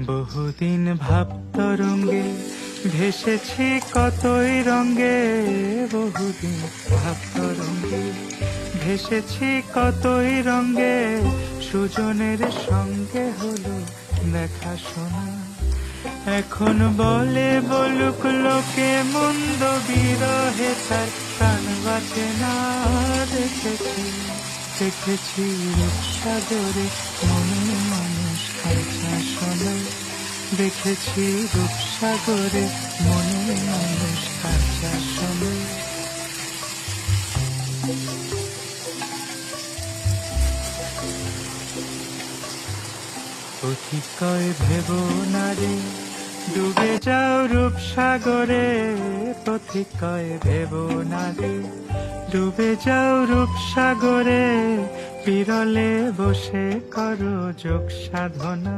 বহুদিন ভাব তরঙ্গে ভেসেছি কতই রঙ্গে, বহুদিন ভাব তরঙ্গে ভেসেছি কতই রঙ্গে, সুজনের সঙ্গে হলো দেখা শোনা। এখন বলে বলুক লোকে মন্দ, বিরহে তার প্রাণ বাঁচে না। দেখেছি দেখেছি রূপসাগরে মনে মানুষ কাঁচা শোনা, দেখেছি রূপসাগরে মনে মানুষ কাঁচা শোনা। পথিকয় ভেব না রে ডুবে যাও রূপসাগরে, পথিকয় ভেব না রে ডুবে যাও রূপসাগরে, বিরলে বসে করো যোগ সাধনা।